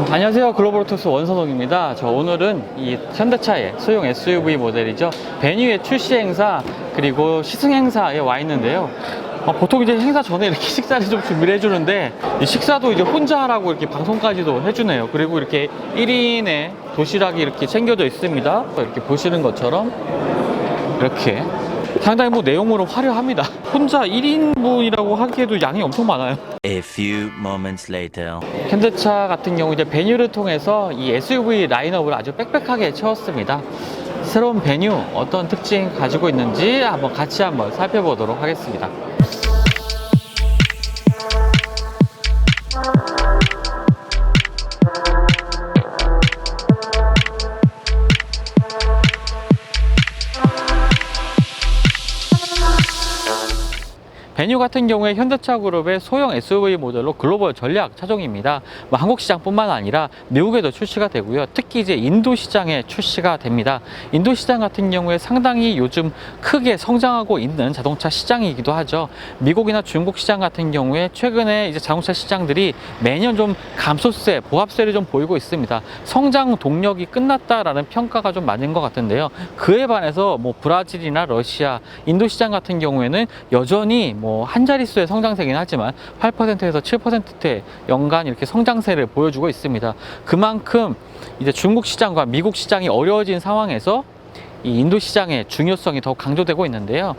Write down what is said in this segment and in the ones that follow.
안녕하세요. 글로벌오토스 원선홍입니다. 오늘은 이 현대차의 소형 SUV 모델이죠. 베뉴의 출시 행사 그리고 시승 행사에 와 있는데요. 보통 이제 행사 전에 이렇게 식사를 좀 준비를 해주는데 이 식사도 이제 혼자 하라고 이렇게 방송까지도 해주네요. 그리고 이렇게 1인의 도시락이 이렇게 챙겨져 있습니다. 이렇게 보시는 것처럼 이렇게 상당히 내용으로 화려합니다. 혼자 1인분이라고 하기에도 양이 엄청 많아요. A few moments later. 현대차 같은 경우 이제 베뉴를 통해서 이 SUV 라인업을 아주 빽빽하게 채웠습니다. 새로운 베뉴 어떤 특징 가지고 있는지 같이 한번 살펴보도록 하겠습니다. 베뉴 같은 경우에 현대차 그룹의 소형 SUV 모델로 글로벌 전략 차종입니다. 한국 시장뿐만 아니라 미국에도 출시가 되고요. 특히 이제 인도 시장에 출시가 됩니다. 인도 시장 같은 경우에 상당히 요즘 크게 성장하고 있는 자동차 시장이기도 하죠. 미국이나 중국 시장 같은 경우에 최근에 이제 자동차 시장들이 매년 좀 감소세, 보합세를 좀 보이고 있습니다. 성장 동력이 끝났다라는 평가가 좀 많은 것 같은데요. 그에 반해서 브라질이나 러시아, 인도 시장 같은 경우에는 여전히 한 자릿수의 성장세긴 하지만 8%에서 7%대 연간 이렇게 성장세를 보여주고 있습니다. 그만큼 이제 중국 시장과 미국 시장이 어려워진 상황에서 이 인도 시장의 중요성이 더 강조되고 있는데요.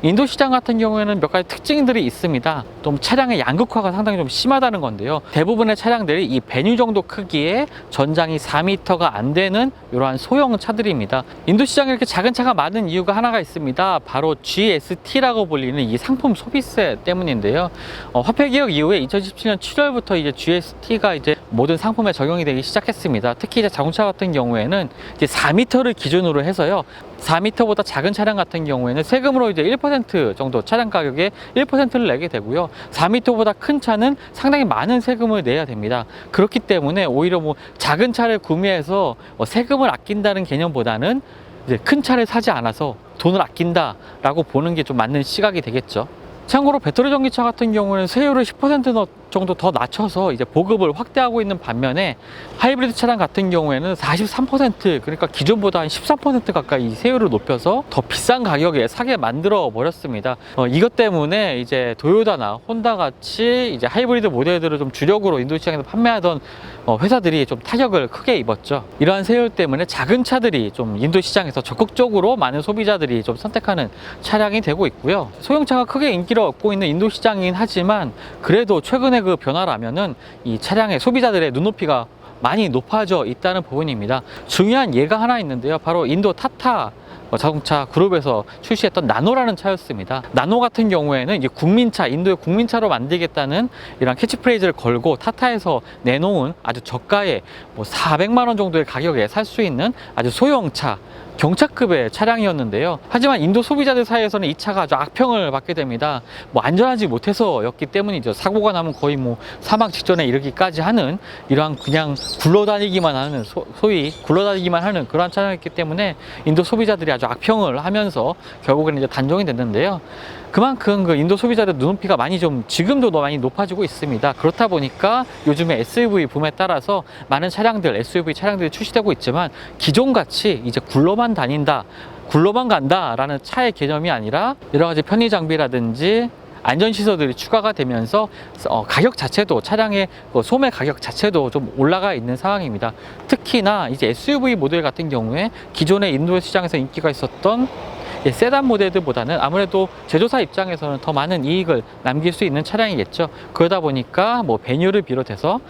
인도 시장 같은 경우에는 몇 가지 특징들이 있습니다. 좀 차량의 양극화가 상당히 좀 심하다는 건데요. 대부분의 차량들이 이 베뉴 정도 크기에 전장이 4m가 안 되는 이러한 소형 차들입니다. 인도 시장에 이렇게 작은 차가 많은 이유가 하나가 있습니다. 바로 GST라고 불리는 이 상품 소비세 때문인데요. 화폐 개혁 이후에 2017년 7월부터 이제 GST가 이제 모든 상품에 적용이 되기 시작했습니다. 특히 이제 자동차 같은 경우에는 이제 4m를 기준으로 해서요. 4m보다 작은 차량 같은 경우에는 세금으로 이제 1% 정도 차량 가격에 1%를 내게 되고요. 4m보다 큰 차는 상당히 많은 세금을 내야 됩니다. 그렇기 때문에 오히려 작은 차를 구매해서 세금을 아낀다는 개념보다는 이제 큰 차를 사지 않아서 돈을 아낀다라고 보는 게 좀 맞는 시각이 되겠죠. 참고로 배터리 전기차 같은 경우는 세율을 10% 정도 더 낮춰서 이제 보급을 확대하고 있는 반면에 하이브리드 차량 같은 경우에는 43% 그러니까 기존보다 한 13% 가까이 세율을 높여서 더 비싼 가격에 사게 만들어 버렸습니다. 이것 때문에 이제 도요타나 혼다 같이 이제 하이브리드 모델들을 좀 주력으로 인도 시장에서 판매하던 회사들이 좀 타격을 크게 입었죠. 이러한 세율 때문에 작은 차들이 좀 인도 시장에서 적극적으로 많은 소비자들이 좀 선택하는 차량이 되고 있고요. 소형차가 크게 인기를 얻고 있는 인도 시장이긴 하지만 그래도 최근에 그 변화라면은 이 차량의 소비자들의 눈높이가 많이 높아져 있다는 부분입니다. 중요한 예가 하나 있는데요. 바로 인도 타타 자동차 그룹에서 출시했던 나노라는 차였습니다. 나노 같은 경우에는 이제 국민차, 인도의 국민차로 만들겠다는 이런 캐치프레이즈를 걸고 타타에서 내놓은 아주 저가의 400만 원 정도의 가격에 살 수 있는 아주 소형차, 경차급의 차량이었는데요. 하지만 인도 소비자들 사이에서는 이 차가 아주 악평을 받게 됩니다. 안전하지 못해서였기 때문이죠. 사고가 나면 거의 사망 직전에 이르기까지 하는 이러한 그냥 굴러다니기만 하는 소위 굴러다니기만 하는 그러한 차량이었기 때문에 인도 소비자들이 아주 악평을 하면서 결국에는 이제 단종이 됐는데요. 그만큼 그 인도 소비자들 눈높이가 지금도 많이 높아지고 있습니다. 그렇다 보니까 요즘에 SUV 붐에 따라서 많은 차량들, SUV 차량들이 출시되고 있지만 기존같이 이제 굴러만 간다라는 차의 개념이 아니라 여러 가지 편의 장비라든지 안전시설들이 추가가 되면서 가격 자체도 차량의 소매 가격 자체도 좀 올라가 있는 상황입니다. 특히나 이제 SUV 모델 같은 경우에 기존의 인도 시장에서 인기가 있었던 세단 모델들보다는 아무래도 제조사 입장에서는 더 많은 이익을 남길 수 있는 차량이겠죠. 그러다 보니까 베뉴를 비롯해서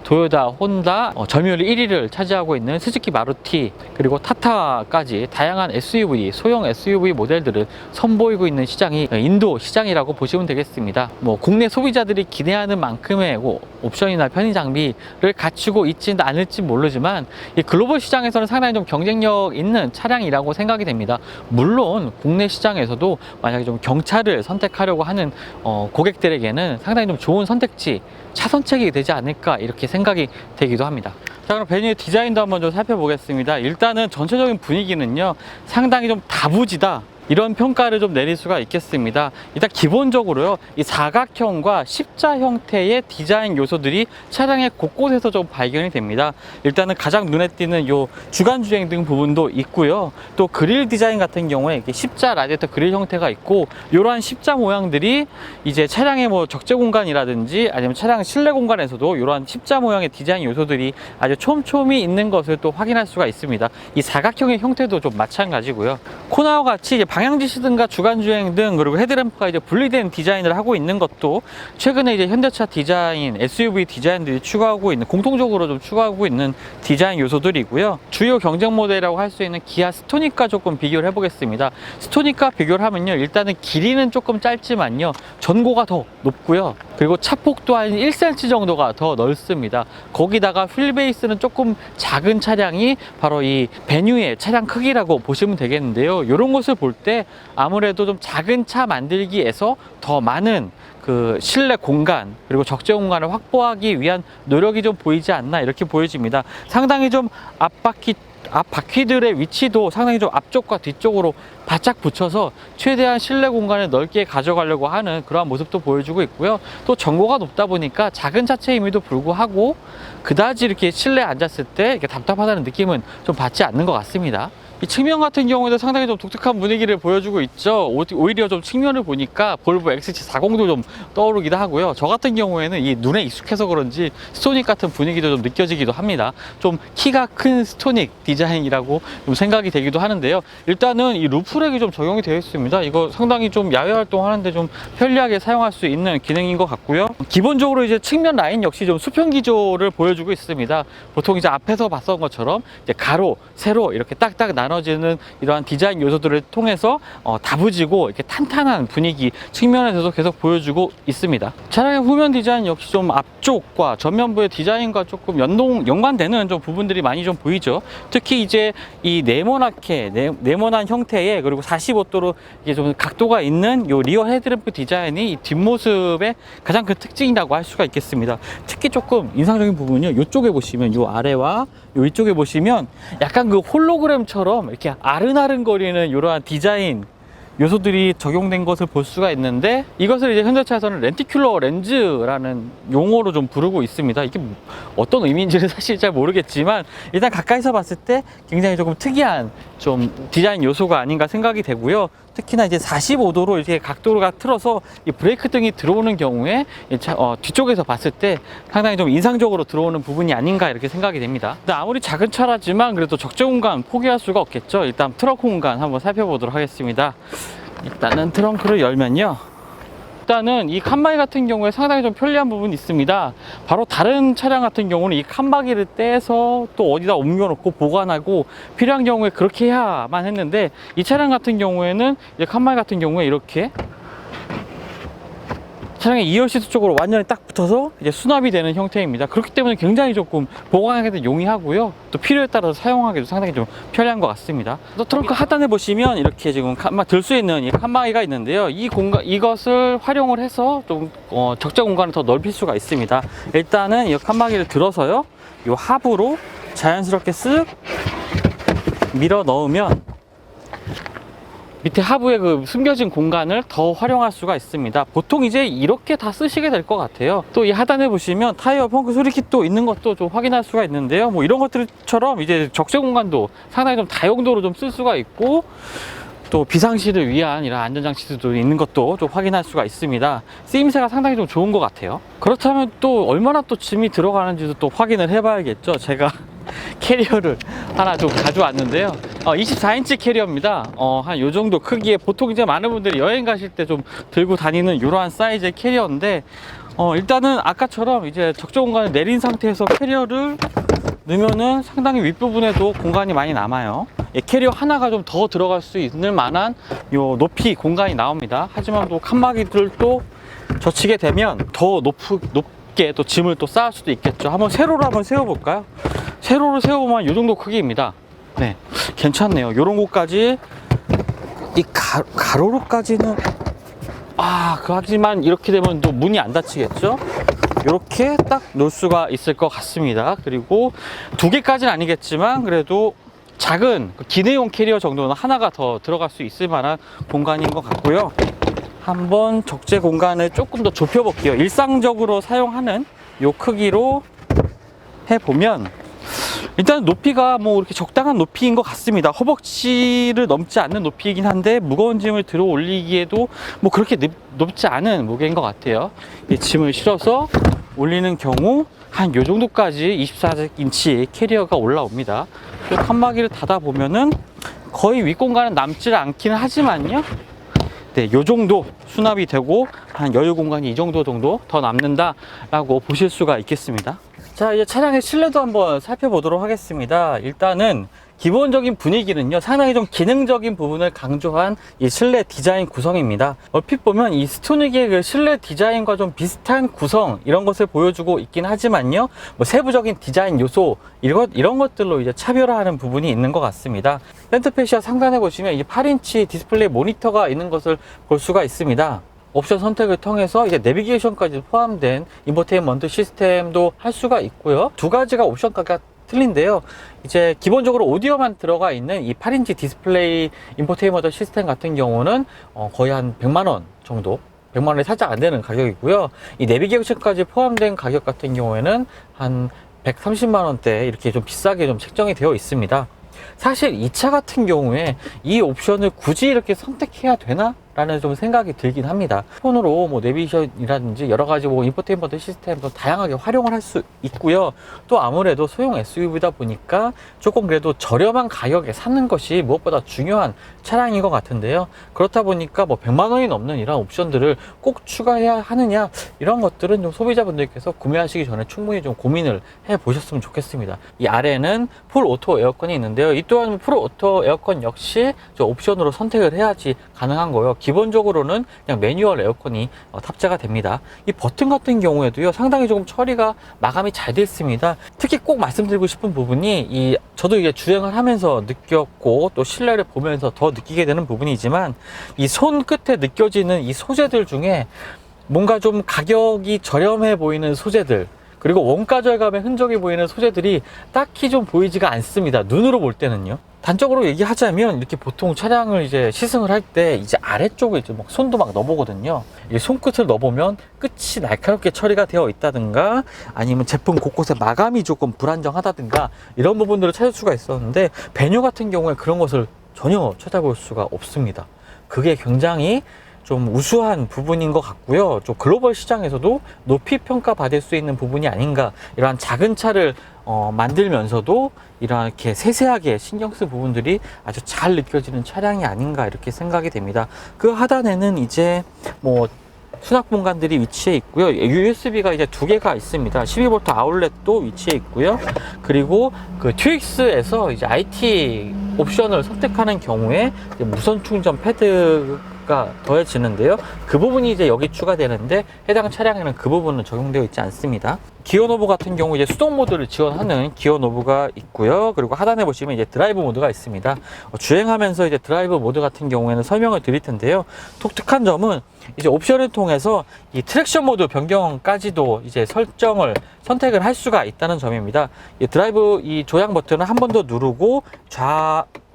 도요타, 혼다, 점유율 1위를 차지하고 있는 스즈키 마루티 그리고 타타까지 다양한 SUV, 소형 SUV 모델들을 선보이고 있는 시장이 인도 시장이라고 보시면 되겠습니다. 국내 소비자들이 기대하는 만큼의 옵션이나 편의 장비를 갖추고 있지는 않을지 모르지만 이 글로벌 시장에서는 상당히 좀 경쟁력 있는 차량이라고 생각이 됩니다. 물론 국내 시장에서도 만약에 좀 경차를 선택하려고 하는 고객들에게는 상당히 좀 좋은 선택지, 차선책이 되지 않을까 이렇게 생각이 되기도 합니다. 자, 그럼 베뉴의 디자인도 한번 좀 살펴보겠습니다. 일단은 전체적인 분위기는요, 상당히 좀 다부지다 이런 평가를 좀 내릴 수가 있겠습니다. 일단 기본적으로요, 이 사각형과 십자 형태의 디자인 요소들이 차량의 곳곳에서 좀 발견이 됩니다. 일단은 가장 눈에 띄는 요 주간 주행 등 부분도 있고요. 또 그릴 디자인 같은 경우에 이렇게 십자 라디에이터 그릴 형태가 있고, 이러한 십자 모양들이 이제 차량의 뭐 적재 공간이라든지 아니면 차량 실내 공간에서도 이러한 십자 모양의 디자인 요소들이 아주 촘촘히 있는 것을 또 확인할 수가 있습니다. 이 사각형의 형태도 좀 마찬가지고요. 코나와 같이 이제 방향지시등과 주간주행 등, 그리고 헤드램프가 이제 분리된 디자인을 하고 있는 것도 최근에 이제 현대차 디자인, SUV 디자인들이 추가하고 있는, 공통적으로 좀 추가하고 있는 디자인 요소들이고요. 주요 경쟁 모델이라고 할 수 있는 기아 스토닉과 조금 비교를 해보겠습니다. 스토닉과 비교를 하면요, 일단은 길이는 조금 짧지만요, 전고가 더 높고요. 그리고 차폭도 한 1cm 정도가 더 넓습니다. 거기다가 휠베이스는 조금 작은 차량이 바로 이 베뉴의 차량 크기라고 보시면 되겠는데요. 이런 것을 볼 때 아무래도 좀 작은 차 만들기에서 더 많은 그 실내 공간, 그리고 적재 공간을 확보하기 위한 노력이 좀 보이지 않나, 이렇게 보여집니다. 상당히 좀 앞바퀴들의 위치도 상당히 좀 앞쪽과 뒤쪽으로 바짝 붙여서 최대한 실내 공간을 넓게 가져가려고 하는 그러한 모습도 보여주고 있고요. 또 전고가 높다 보니까 작은 차체임에도 불구하고 그다지 이렇게 실내에 앉았을 때 이렇게 답답하다는 느낌은 좀 받지 않는 것 같습니다. 이 측면 같은 경우에도 상당히 좀 독특한 분위기를 보여주고 있죠. 오히려 좀 측면을 보니까 볼보 XC40도 좀 떠오르기도 하고요. 저 같은 경우에는 이 눈에 익숙해서 그런지 스토닉 같은 분위기도 좀 느껴지기도 합니다. 좀 키가 큰 스토닉 디자인이라고 좀 생각이 되기도 하는데요. 일단은 이 루프렉이 좀 적용이 되어 있습니다. 이거 상당히 좀 야외 활동하는데 좀 편리하게 사용할 수 있는 기능인 것 같고요. 기본적으로 이제 측면 라인 역시 좀 수평 기조를 보여주고 있습니다. 보통 이제 앞에서 봤던 것처럼 이제 가로, 세로 이렇게 딱딱 나눠지는 이러한 디자인 요소들을 통해서 다부지고 이렇게 탄탄한 분위기 측면에서도 계속 보여주고 있습니다. 차량의 후면 디자인 역시 좀 앞쪽과 전면부의 디자인과 조금 연관되는 좀 부분들이 많이 좀 보이죠. 특히 이제 이 네모난 형태의, 그리고 45도로 이게 좀 각도가 있는 요 리어 헤드램프 디자인이 이 뒷모습의 가장 큰 특징이라고 할 수가 있겠습니다. 특히 조금 인상적인 부분은요, 이쪽에 보시면 요 아래와 요 위쪽에 보시면 약간 그 홀로그램처럼 이렇게 아른아른거리는 이러한 디자인 요소들이 적용된 것을 볼 수가 있는데, 이것을 이제 현대차에서는 렌티큘러 렌즈라는 용어로 좀 부르고 있습니다. 이게 어떤 의미인지는 사실 잘 모르겠지만, 일단 가까이서 봤을 때 굉장히 조금 특이한 좀 디자인 요소가 아닌가 생각이 되고요. 특히나 이제 45도로 이렇게 각도가 틀어서 이 브레이크 등이 들어오는 경우에 뒤쪽에서 봤을 때 상당히 좀 인상적으로 들어오는 부분이 아닌가, 이렇게 생각이 됩니다. 근데 아무리 작은 차라지만 그래도 적재 공간 포기할 수가 없겠죠. 일단 트렁크 공간 한번 살펴보도록 하겠습니다. 일단은 트렁크를 열면요, 일단은 이 칸막이 같은 경우에 상당히 좀 편리한 부분이 있습니다. 바로 다른 차량 같은 경우는 이 칸막이를 떼서 또 어디다 옮겨놓고 보관하고 필요한 경우에 그렇게 해야만 했는데, 이 차량 같은 경우에는 이제 칸막이 같은 경우에 이렇게 차량의 2열 시트 쪽으로 완전히 딱 붙어서 이제 수납이 되는 형태입니다. 그렇기 때문에 굉장히 조금 보관하기도 용이하고요. 또 필요에 따라서 사용하기도 상당히 좀 편리한 것 같습니다. 또 트렁크 하단에 보시면 이렇게 지금 들 수 있는 이 칸막이가 있는데요. 이것을 활용을 해서 좀 적재 공간을 더 넓힐 수가 있습니다. 일단은 이 칸막이를 들어서요, 이 하부로 자연스럽게 쓱 밀어 넣으면 밑에 하부에 그 숨겨진 공간을 더 활용할 수가 있습니다. 보통 이제 이렇게 다 쓰시게 될 것 같아요. 또 이 하단에 보시면 타이어 펑크 수리킷도 있는 것도 좀 확인할 수가 있는데요. 뭐 이런 것들처럼 이제 적재 공간도 상당히 좀 다용도로 좀 쓸 수가 있고, 또 비상시를 위한 이런 안전장치들도 있는 것도 좀 확인할 수가 있습니다. 쓰임새가 상당히 좀 좋은 것 같아요. 그렇다면 또 얼마나 또 짐이 들어가는지도 또 확인을 해봐야겠죠. 제가 캐리어를 하나 좀 가져왔는데요. 24인치 캐리어입니다. 한 요 정도 크기에, 보통 이제 많은 분들이 여행 가실 때 좀 들고 다니는 이러한 사이즈의 캐리어인데, 일단은 아까처럼 이제 적재 공간을 내린 상태에서 캐리어를 넣으면은 상당히 윗부분에도 공간이 많이 남아요. 캐리어 하나가 좀 더 들어갈 수 있는 만한 요 높이 공간이 나옵니다. 하지만 또 칸막이들도 젖히게 되면 더 높게 또 짐을 또 쌓을 수도 있겠죠. 세로로 한번 세워볼까요? 세로로 세워보면 이 정도 크기입니다. 네, 괜찮네요. 요런 곳까지, 이 가로로까지는, 하지만 이렇게 되면 또 문이 안 닫히겠죠? 이렇게 딱 놓을 수가 있을 것 같습니다. 그리고 두 개까지는 아니겠지만 그래도 작은 기내용 캐리어 정도는 하나가 더 들어갈 수 있을 만한 공간인 것 같고요. 한번 적재 공간을 조금 더 좁혀 볼게요. 일상적으로 사용하는 요 크기로 해보면 일단 높이가 뭐 이렇게 적당한 높이인 것 같습니다. 허벅지를 넘지 않는 높이이긴 한데 무거운 짐을 들어 올리기에도 뭐 그렇게 높지 않은 무게인 것 같아요. 이 짐을 실어서 올리는 경우 한 요 정도까지 24인치 캐리어가 올라옵니다. 또 칸막이를 닫아 보면은 거의 윗공간은 남지 않기는 하지만요. 네, 요 정도 수납이 되고 한 여유 공간이 이 정도 더 남는다라고 보실 수가 있겠습니다. 자, 이제 차량의 실내도 한번 살펴보도록 하겠습니다. 일단은 기본적인 분위기는요, 상당히 좀 기능적인 부분을 강조한 이 실내 디자인 구성입니다. 얼핏 보면 이 스토닉의 그 실내 디자인과 좀 비슷한 구성, 이런 것을 보여주고 있긴 하지만요, 뭐 세부적인 디자인 요소, 이런 것들로 이제 차별화하는 부분이 있는 것 같습니다. 센터 페시아 상단에 보시면 이 8인치 디스플레이 모니터가 있는 것을 볼 수가 있습니다. 옵션 선택을 통해서 이제 내비게이션까지 포함된 인포테인먼트 시스템도 할 수가 있고요. 두 가지가 옵션가가 틀린데요. 이제 기본적으로 오디오만 들어가 있는 이 8인치 디스플레이 인포테인먼트 시스템 같은 경우는 거의 한 100만 원 정도, 100만 원이 살짝 안 되는 가격이고요. 이 내비게이션까지 포함된 가격 같은 경우에는 한 130만 원대 이렇게 좀 비싸게 좀 책정이 되어 있습니다. 사실 이 차 같은 경우에 이 옵션을 굳이 이렇게 선택해야 되나? 라는 좀 생각이 들긴 합니다. 폰으로 뭐 내비게이션이라든지 여러 가지 뭐 인포테인먼트 시스템도 다양하게 활용을 할 수 있고요. 또 아무래도 소형 SUV다 보니까 조금 그래도 저렴한 가격에 사는 것이 무엇보다 중요한 차량인 것 같은데요. 그렇다 보니까 뭐 100만 원이 넘는 이런 옵션들을 꼭 추가해야 하느냐, 이런 것들은 좀 소비자분들께서 구매하시기 전에 충분히 좀 고민을 해 보셨으면 좋겠습니다. 이 아래는 풀 오토 에어컨이 있는데요. 이 또한 풀 오토 에어컨 역시 옵션으로 선택을 해야지 가능한 거예요. 기본적으로는 그냥 매뉴얼 에어컨이 탑재가 됩니다. 이 버튼 같은 경우에도요, 상당히 조금 처리가 마감이 잘 되어 있습니다. 특히 꼭 말씀드리고 싶은 부분이 저도 이게 주행을 하면서 느꼈고 또 실내를 보면서 더 느끼게 되는 부분이지만, 이 손끝에 느껴지는 이 소재들 중에 뭔가 좀 가격이 저렴해 보이는 소재들, 그리고 원가 절감의 흔적이 보이는 소재들이 딱히 좀 보이지가 않습니다. 눈으로 볼 때는요. 단적으로 얘기하자면 이렇게 보통 차량을 이제 시승을 할 때 이제 아래쪽에 이제 막 손도 막 넣어보거든요. 이 손끝을 넣어보면 끝이 날카롭게 처리가 되어 있다든가, 아니면 제품 곳곳에 마감이 조금 불안정하다든가, 이런 부분들을 찾을 수가 있었는데, 베뉴 같은 경우에 그런 것을 전혀 찾아볼 수가 없습니다. 그게 굉장히 좀 우수한 부분인 것 같고요. 좀 글로벌 시장에서도 높이 평가받을 수 있는 부분이 아닌가, 이러한 작은 차를 만들면서도 이렇게 세세하게 신경 쓴 부분들이 아주 잘 느껴지는 차량이 아닌가, 이렇게 생각이 됩니다. 그 하단에는 이제 뭐 수납 공간들이 위치해 있고요. USB가 이제 2개가 있습니다. 12V 아울렛도 위치해 있고요. 그리고 그 튜익스에서 이제 IT 옵션을 선택하는 경우에 이제 무선 충전 패드가 더해지는데요. 그 부분이 이제 여기 추가되는데, 해당 차량에는 그 부분은 적용되어 있지 않습니다. 기어 노브 같은 경우 이제 수동 모드를 지원하는 기어 노브가 있고요. 그리고 하단에 보시면 이제 드라이브 모드가 있습니다. 주행하면서 이제 드라이브 모드 같은 경우에는 설명을 드릴 텐데요. 독특한 점은 이제 옵션을 통해서 이 트랙션 모드 변경까지도 이제 선택을 할 수가 있다는 점입니다. 이 드라이브 이 조향 버튼을 한 번 더 누르고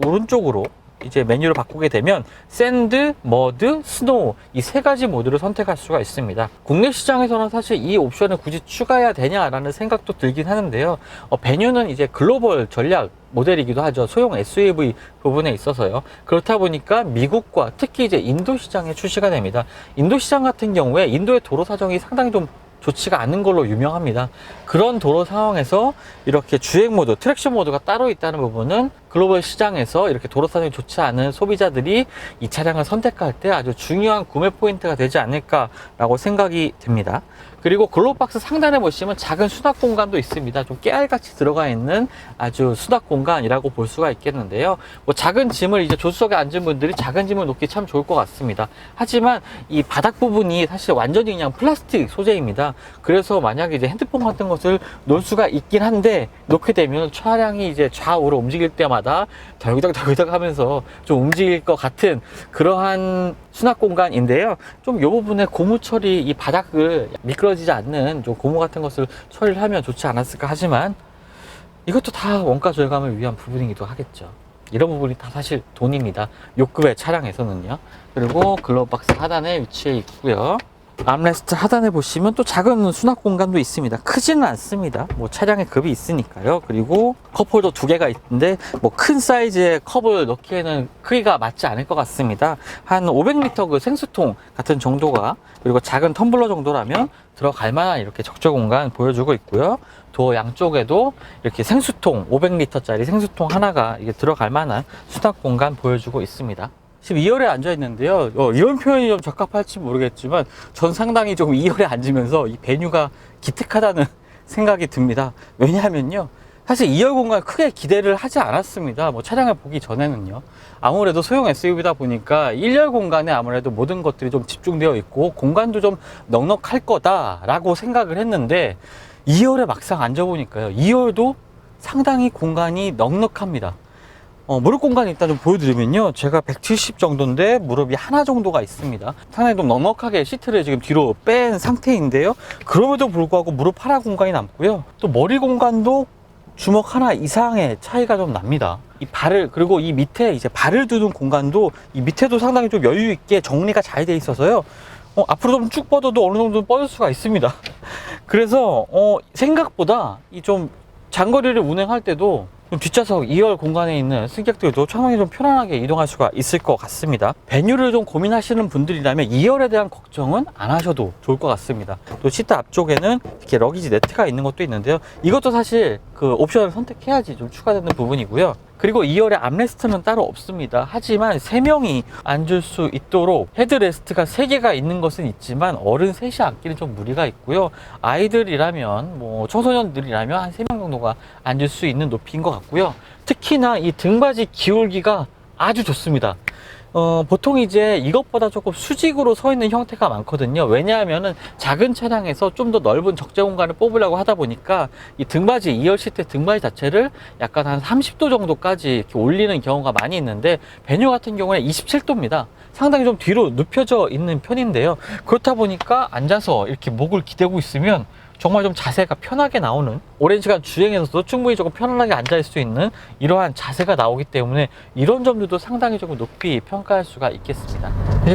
오른쪽으로 이제 메뉴를 바꾸게 되면 샌드, 머드, 스노우, 이 세 가지 모드를 선택할 수가 있습니다. 국내 시장에서는 사실 이 옵션을 굳이 추가해야 되냐라는 생각도 들긴 하는데요. 베뉴는 이제 글로벌 전략 모델이기도 하죠. 소형 SUV 부분에 있어서요. 그렇다 보니까 미국과 특히 이제 인도 시장에 출시가 됩니다. 인도 시장 같은 경우에 인도의 도로 사정이 상당히 좀 좋지가 않은 걸로 유명합니다. 그런 도로 상황에서 이렇게 주행 모드, 트랙션 모드가 따로 있다는 부분은 글로벌 시장에서 이렇게 도로 사정이 좋지 않은 소비자들이 이 차량을 선택할 때 아주 중요한 구매 포인트가 되지 않을까라고 생각이 됩니다. 그리고 글로박스 상단에 보시면 작은 수납 공간도 있습니다. 좀 깨알같이 들어가 있는 아주 수납 공간이라고 볼 수가 있겠는데요. 뭐 작은 짐을 이제 조수석에 앉은 분들이 작은 짐을 놓기 참 좋을 것 같습니다. 하지만 이 바닥 부분이 사실 완전히 그냥 플라스틱 소재입니다. 그래서 만약에 이제 핸드폰 같은 것을 놓을 수가 있긴 한데, 놓게 되면 차량이 이제 좌우로 움직일 때마다 덜그덕 하면서 좀 움직일 것 같은 그러한 수납 공간인데요. 좀 이 부분에 고무 처리, 이 바닥을 미끄러지지 않는 좀 고무 같은 것을 처리를 하면 좋지 않았을까 하지만, 이것도 다 원가 절감을 위한 부분이기도 하겠죠. 이런 부분이 다 사실 돈입니다. 요급의 차량에서는요. 그리고 글러브박스 하단에 위치해 있고요. 암레스트 하단에 보시면 또 작은 수납 공간도 있습니다. 크지는 않습니다. 뭐 차량에 급이 있으니까요. 그리고 컵홀더 2개가 있는데 뭐 큰 사이즈의 컵을 넣기에는 크기가 맞지 않을 것 같습니다. 한 500리터 그 생수통 같은 정도가, 그리고 작은 텀블러 정도라면 들어갈 만한 이렇게 적재 공간 보여주고 있고요. 도어 양쪽에도 이렇게 생수통, 500리터짜리 생수통 하나가 이게 들어갈 만한 수납 공간 보여주고 있습니다. 지금 2열에 앉아 있는데요. 이런 표현이 좀 적합할지 모르겠지만 전 상당히 좀 2열에 앉으면서 이 베뉴가 기특하다는 생각이 듭니다. 왜냐하면요, 사실 2열 공간 크게 기대를 하지 않았습니다. 뭐 차량을 보기 전에는요. 아무래도 소형 SUV다 보니까 1열 공간에 아무래도 모든 것들이 좀 집중되어 있고 공간도 좀 넉넉할 거다라고 생각을 했는데 2열에 막상 앉아보니까요, 2열도 상당히 공간이 넉넉합니다. 무릎 공간이 일단 좀 보여드리면요, 제가 170 정도인데 무릎이 하나 정도가 있습니다. 상당히 좀 넉넉하게 시트를 지금 뒤로 뺀 상태인데요, 그럼에도 불구하고 무릎 하나 공간이 남고요, 또 머리 공간도 주먹 하나 이상의 차이가 좀 납니다. 이 발을, 그리고 이 밑에 이제 발을 두는 공간도 이 밑에도 상당히 좀 여유 있게 정리가 잘 돼 있어서요, 앞으로 좀 쭉 뻗어도 어느 정도 뻗을 수가 있습니다. 그래서 생각보다 이 좀 장거리를 운행할 때도 좀 뒷좌석 2열 공간에 있는 승객들도 상당히 좀 편안하게 이동할 수가 있을 것 같습니다. 배뉴를 좀 고민하시는 분들이라면 2열에 대한 걱정은 안 하셔도 좋을 것 같습니다. 또 시트 앞쪽에는 이렇게 러기지 네트가 있는 것도 있는데요, 이것도 사실 그 옵션을 선택해야지 좀 추가되는 부분이고요. 그리고 2열에 암레스트는 따로 없습니다. 하지만 3명이 앉을 수 있도록 헤드레스트가 3개가 있는 것은 있지만 어른 셋이 앉기는 좀 무리가 있고요. 아이들이라면, 뭐 청소년들이라면 한 3명 정도가 앉을 수 있는 높이인 것 같고요. 특히나 이 등받이 기울기가 아주 좋습니다. 보통 이제 이것보다 조금 수직으로 서 있는 형태가 많거든요. 왜냐하면은 작은 차량에서 좀 더 넓은 적재 공간을 뽑으려고 하다 보니까 이 등받이, 2열 시트 등받이 자체를 약간 한 30도 정도까지 이렇게 올리는 경우가 많이 있는데, 베뉴 같은 경우에 27도입니다. 상당히 좀 뒤로 눕혀져 있는 편인데요. 그렇다 보니까 앉아서 이렇게 목을 기대고 있으면 정말 좀 자세가 편하게 나오는, 오랜 시간 주행에서도 충분히 조금 편안하게 앉아있을 수 있는 이러한 자세가 나오기 때문에 이런 점들도 상당히 조금 높이 평가할 수가 있겠습니다.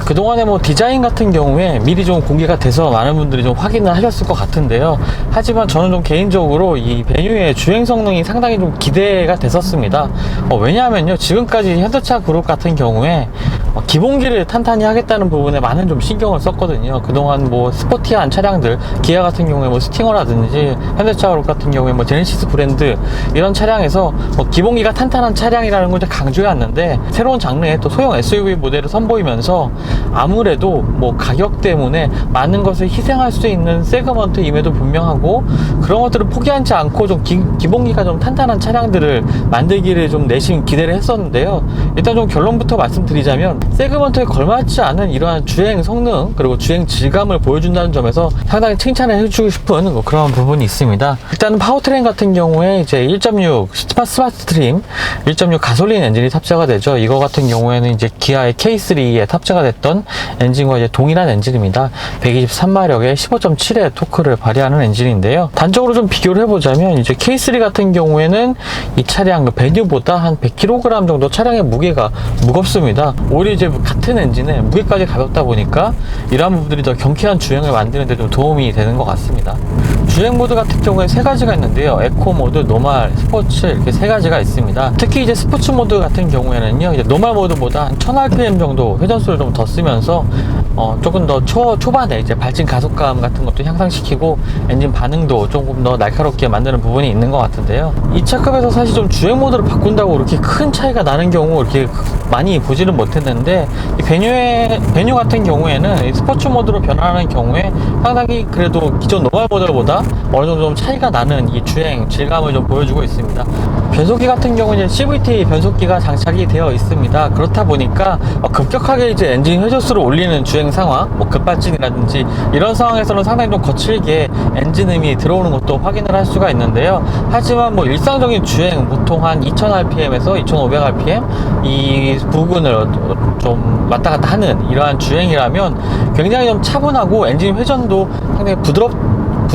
그동안에 뭐 디자인 같은 경우에 미리 좀 공개가 돼서 많은 분들이 좀 확인을 하셨을 것 같은데요, 하지만 저는 좀 개인적으로 이 베뉴의 주행 성능이 상당히 좀 기대가 됐었습니다. 왜냐하면요, 지금까지 현대차 그룹 같은 경우에 기본기를 탄탄히 하겠다는 부분에 많은 좀 신경을 썼거든요. 그동안 뭐 스포티한 차량들, 기아 같은 경우에 뭐 스팅어라든지 현대차 그룹 같은 경우에 뭐 제네시스 브랜드 이런 차량에서 뭐 기본기가 탄탄한 차량이라는 걸 강조해 왔는데, 새로운 장르의 또 소형 SUV 모델을 선보이면서 아무래도 뭐 가격 때문에 많은 것을 희생할 수 있는 세그먼트임에도 분명하고, 그런 것들을 포기하지 않고 좀 기본기가 좀 탄탄한 차량들을 만들기를 좀 내심 기대를 했었는데요. 일단 좀 결론부터 말씀드리자면 세그먼트에 걸맞지 않은 이러한 주행 성능 그리고 주행 질감을 보여준다는 점에서 상당히 칭찬을 해주고 싶은 뭐 그런 부분이 있습니다. 일단 파워트레인 같은 경우에 이제 1.6 스마트 스트림 1.6 가솔린 엔진이 탑재가 되죠. 이거 같은 경우에는 이제 기아의 K3에 탑재가 됐던 엔진과 이제 동일한 엔진입니다. 123마력에 15.7의 토크를 발휘하는 엔진인데요. 단적으로 좀 비교를 해보자면 이제 K3 같은 경우에는 이 차량 베뉴보다 한 100kg 정도 차량의 무게가 무겁습니다. 오히려 이제 같은 엔진에 무게까지 가볍다 보니까 이러한 부분들이 더 경쾌한 주행을 만드는 데 좀 도움이 되는 것 같습니다. 주행 모드 같은 경우에 3가지가 있는데요, 에코 모드, 노멀, 스포츠 이렇게 3가지가 있습니다. 특히 이제 스포츠 모드 같은 경우에는요, 이제 노멀 모드보다 한 1000rpm 정도 회전수를 좀 더 쓰면서 조금 더 초반에 이제 발진 가속감 같은 것도 향상시키고 엔진 반응도 조금 더 날카롭게 만드는 부분이 있는 것 같은데요, 이 차급에서 사실 좀 주행 모드를 바꾼다고 이렇게 큰 차이가 나는 경우 이렇게 많이 보지는 못했는데, 이 베뉴 같은 경우에는 이 스포츠 모드로 변화하는 경우에 상당히 그래도 기존 노멀 모델보다 어느 정도 좀 차이가 나는 이 주행 질감을 좀 보여주고 있습니다. 변속기 같은 경우는 CVT 변속기가 장착이 되어 있습니다. 그렇다 보니까 급격하게 이제 엔진 회전수를 올리는 주행 상황, 뭐 급발진이라든지 이런 상황에서는 상당히 좀 거칠게 엔진음이 들어오는 것도 확인을 할 수가 있는데요. 하지만 뭐 일상적인 주행, 보통 한 2000rpm에서 2500rpm 이 부근을 좀 왔다 갔다 하는 이러한 주행이라면 굉장히 좀 차분하고 엔진 회전도 상당히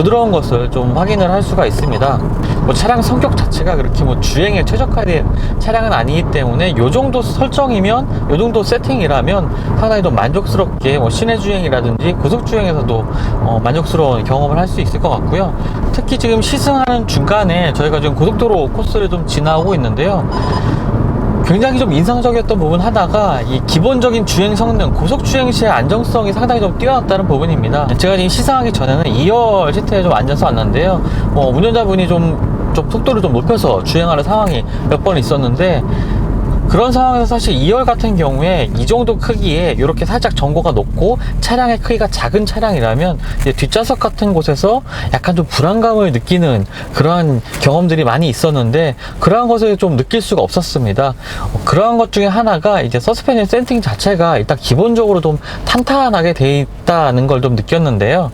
부드러운 것을 좀 확인을 할 수가 있습니다. 뭐 차량 성격 자체가 그렇게 뭐 주행에 최적화된 차량은 아니기 때문에 요 정도 설정이면, 요 정도 세팅이라면 상당히 좀 만족스럽게 뭐 시내 주행이라든지 고속 주행에서도 만족스러운 경험을 할 수 있을 것 같고요. 특히 지금 시승하는 중간에 저희가 지금 고속도로 코스를 좀 지나오고 있는데요. 굉장히 좀 인상적이었던 부분 하나가 이 기본적인 주행 성능, 고속 주행 시의 안정성이 상당히 좀 뛰어났다는 부분입니다. 제가 지금 시승하기 전에는 2열 시트에 좀 앉아서 왔는데요. 운전자분이 좀 속도를 좀 높여서 주행하는 상황이 몇 번 있었는데, 그런 상황에서 사실 2열 같은 경우에 이 정도 크기에 이렇게 살짝 전고가 높고 차량의 크기가 작은 차량이라면 이제 뒷좌석 같은 곳에서 약간 좀 불안감을 느끼는 그러한 경험들이 많이 있었는데, 그러한 것을 좀 느낄 수가 없었습니다. 그러한 것 중에 하나가 이제 서스펜션 세팅 자체가 일단 기본적으로 좀 탄탄하게 돼 있다는 걸 좀 느꼈는데요.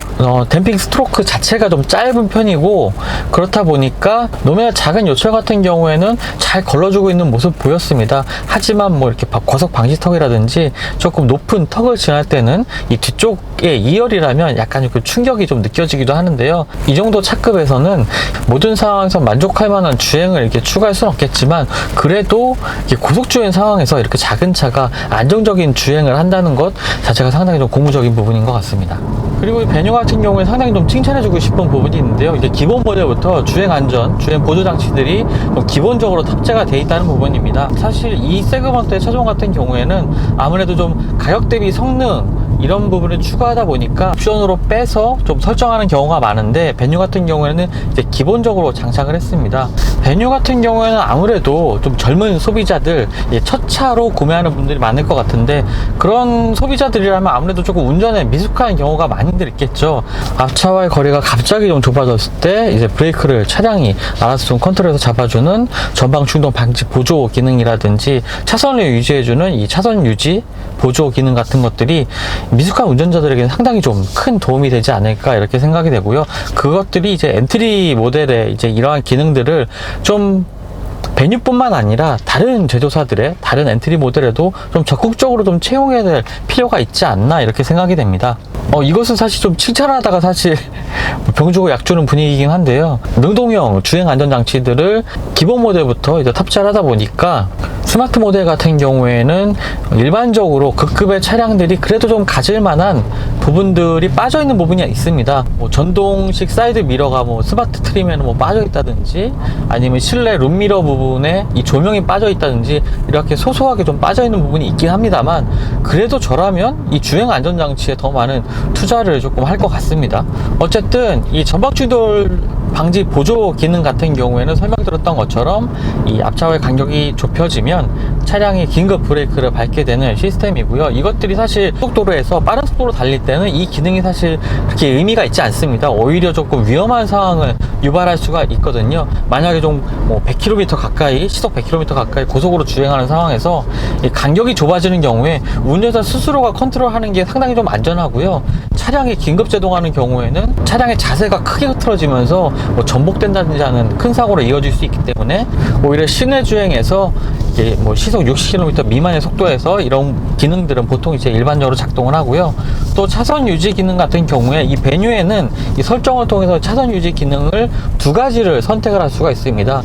댐핑 스트로크 자체가 좀 짧은 편이고, 그렇다 보니까 노면의 작은 요철 같은 경우에는 잘 걸러주고 있는 모습 보였습니다. 하지만 뭐 이렇게 과속 방지턱이라든지 조금 높은 턱을 지날 때는 이 뒤쪽에 2열이라면 약간 그 충격이 좀 느껴지기도 하는데요. 이 정도 차급에서는 모든 상황에서 만족할 만한 주행을 이렇게 추가할 수는 없겠지만, 그래도 고속 주행 상황에서 이렇게 작은 차가 안정적인 주행을 한다는 것 자체가 상당히 좀 고무적인 부분인 것 같습니다. 그리고 이 베뉴 같은 경우에 상당히 좀 칭찬해주고 싶은 부분이 있는데요. 이제 기본 모델부터 주행 안전, 주행 보조 장치들이 좀 기본적으로 탑재가 되어 있다는 부분입니다. 사실 이 세그먼트의 차종 같은 경우에는 아무래도 좀 가격 대비 성능 이런 부분을 추가하다 보니까 옵션으로 빼서 좀 설정하는 경우가 많은데, 베뉴 같은 경우에는 이제 기본적으로 장착을 했습니다. 베뉴 같은 경우에는 아무래도 좀 젊은 소비자들, 첫 차로 구매하는 분들이 많을 것 같은데, 그런 소비자들이라면 아무래도 조금 운전에 미숙한 경우가 많이들 있겠죠. 앞차와의 거리가 갑자기 좀 좁아졌을 때 이제 브레이크를 차량이 알아서 좀 컨트롤해서 잡아주는 전방 충돌 방지 보조 기능이라든지 차선을 유지해주는 이 차선 유지 보조 기능 같은 것들이 미숙한 운전자들에게는 상당히 좀 큰 도움이 되지 않을까 이렇게 생각이 되고요. 그것들이 이제 엔트리 모델의 이제 이러한 기능들을 좀 베뉴뿐만 아니라 다른 제조사들의 다른 엔트리 모델에도 좀 적극적으로 좀 채용해야 될 필요가 있지 않나 이렇게 생각이 됩니다. 이것은 사실 좀 칭찬하다가 사실 병 주고 약 주는 분위기이긴 한데요. 능동형 주행 안전 장치들을 기본 모델부터 이제 탑재를 하다 보니까 스마트 모델 같은 경우에는 일반적으로 극급의 차량들이 그래도 좀 가질 만한 부분들이 빠져 있는 부분이 있습니다. 뭐 전동식 사이드 미러가 뭐 스마트 트림에는 뭐 빠져 있다든지, 아니면 실내 룸미러 부분에 이 조명이 빠져 있다든지, 이렇게 소소하게 좀 빠져 있는 부분이 있긴 합니다만, 그래도 저라면 이 주행 안전 장치에 더 많은 투자를 조금 할 것 같습니다. 어쨌든 이 전방 충돌 방지 보조 기능 같은 경우에는 설명드렸던 것처럼 이 앞차와의 간격이 좁혀지면 차량이 긴급 브레이크를 밟게 되는 시스템이고요. 이것들이 사실 고속도로에서 빠른 속도로 달릴 때는 이 기능이 사실 그렇게 의미가 있지 않습니다. 오히려 조금 위험한 상황을 유발할 수가 있거든요. 만약에 좀 뭐 100km 가까이, 시속 100km 가까이 고속으로 주행하는 상황에서 이 간격이 좁아지는 경우에 운전자 스스로가 컨트롤하는 게 상당히 좀 안전하고요. 차량이 긴급 제동하는 경우에는 차량의 자세가 크게 흐트러지면서 뭐 전복된다든지 하는 큰 사고로 이어질 수 있기 때문에, 오히려 시내 주행에서 뭐 시속 60km 미만의 속도에서 이런 기능들은 보통 이제 일반적으로 작동을 하고요. 또 차선 유지 기능 같은 경우에 이 베뉴에는 이 설정을 통해서 차선 유지 기능을 두 가지를 선택을 할 수가 있습니다.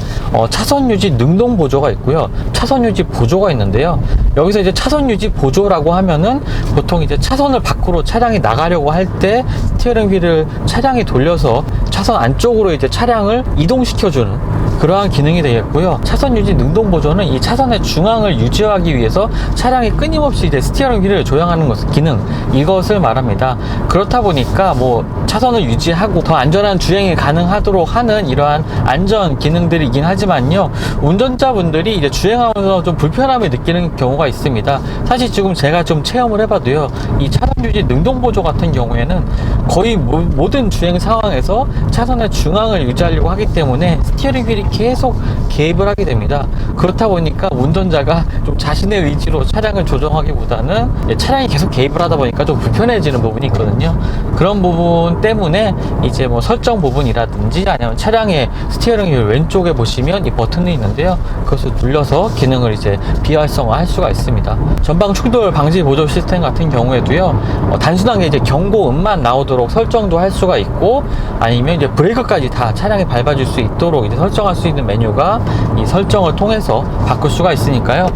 차선 유지 능동 보조가 있고요, 차선 유지 보조가 있는데요. 여기서 이제 차선 유지 보조라고 하면은 보통 이제 차선을 밖으로 차량이 나가려고 할 때 스티어링 휠을 차량이 돌려서 차선 안쪽으로 이제 차량을 이동시켜주는 그러한 기능이 되겠고요. 차선 유지 능동 보조는 이 차선의 중앙을 유지하기 위해서 차량이 끊임없이 이제 스티어링 휠을 조향하는 기능, 이것을 말합니다. 그렇다 보니까 뭐 차선을 유지하고 더 안전한 주행이 가능하도록 하는 이러한 안전 기능들이긴 하지만요, 운전자분들이 이제 주행하면서 좀 불편함을 느끼는 경우가 있습니다. 사실 지금 제가 좀 체험을 해봐도요, 이 차선 유지 능동 보조 같은 경우에는 거의 모든 주행 상황에서 차선의 중앙을 유지하려고 하기 때문에 스티어링 휠이 사람들이 계속 개입을 하게 됩니다. 그렇다 보니까 운전자가 좀 자신의 의지로 차량을 조정하기보다는 차량이 계속 개입을 하다 보니까 좀 불편해지는 부분이 있거든요. 그런 부분 때문에 이제 뭐 설정 부분이라든지 아니면 차량의 스티어링 휠 왼쪽에 보시면 이 버튼이 있는데요. 그것을 눌러서 기능을 이제 비활성화 할 수가 있습니다. 전방 충돌 방지 보조 시스템 같은 경우에도요, 단순하게 이제 경고음만 나오도록 설정도 할 수가 있고, 아니면 이제 브레이크까지 다 차량이 밟아줄 수 있도록 이제 설정할 수 있는 메뉴가 이 설정을 통해서 바꿀 수가 있으니까요.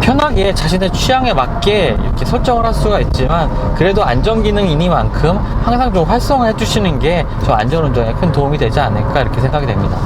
편하게 자신의 취향에 맞게 이렇게 설정을 할 수가 있지만, 그래도 안전기능이니만큼 항상 좀 활성화해 주시는 게 저 안전운전에 큰 도움이 되지 않을까 이렇게 생각이 됩니다.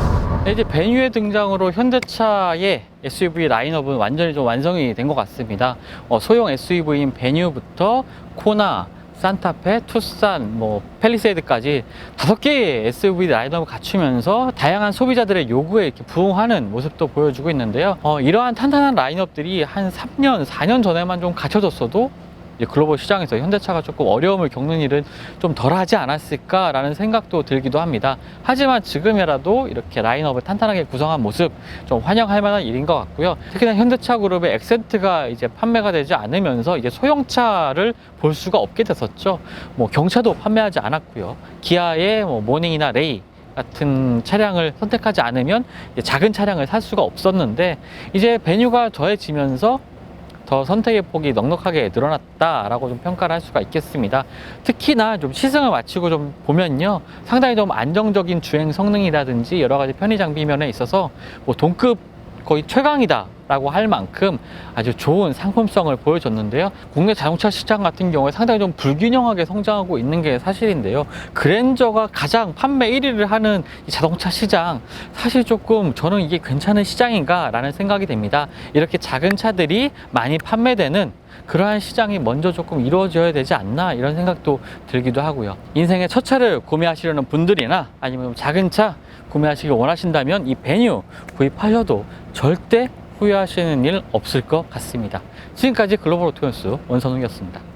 이제 베뉴의 등장으로 현대차의 SUV 라인업은 완전히 좀 완성이 된 것 같습니다. 소형 SUV인 베뉴부터 코나, 산타페, 투싼, 팰리세이드까지 5개의 SUV 라인업을 갖추면서 다양한 소비자들의 요구에 이렇게 부응하는 모습도 보여주고 있는데요. 이러한 탄탄한 라인업들이 한 3년, 4년 전에만 좀 갖춰졌어도 이제 글로벌 시장에서 현대차가 조금 어려움을 겪는 일은 좀 덜하지 않았을까라는 생각도 들기도 합니다. 하지만 지금이라도 이렇게 라인업을 탄탄하게 구성한 모습 좀 환영할 만한 일인 것 같고요. 특히나 현대차 그룹의 엑센트가 이제 판매가 되지 않으면서 이제 소형차를 볼 수가 없게 됐었죠. 경차도 판매하지 않았고요. 기아의 모닝이나 레이 같은 차량을 선택하지 않으면 작은 차량을 살 수가 없었는데, 이제 베뉴가 더해지면서 더 선택의 폭이 넉넉하게 늘어났다라고 좀 평가를 할 수가 있겠습니다. 특히나 좀 시승을 마치고 좀 보면요, 상당히 좀 안정적인 주행 성능이라든지 여러 가지 편의 장비 면에 있어서 동급 거의 최강이다 라고 할 만큼 아주 좋은 상품성을 보여줬는데요. 국내 자동차 시장 같은 경우에 상당히 좀 불균형하게 성장하고 있는 게 사실인데요. 그랜저가 가장 판매 1위를 하는 이 자동차 시장, 사실 조금 저는 이게 괜찮은 시장인가 라는 생각이 됩니다. 이렇게 작은 차들이 많이 판매되는 그러한 시장이 먼저 조금 이루어져야 되지 않나 이런 생각도 들기도 하고요. 인생의 첫 차를 구매하시려는 분들이나 아니면 작은 차 구매하시길 원하신다면 이 베뉴 구입하셔도 절대 후회하시는 일 없을 것 같습니다. 지금까지 글로벌 오토뉴스 원선웅이었습니다.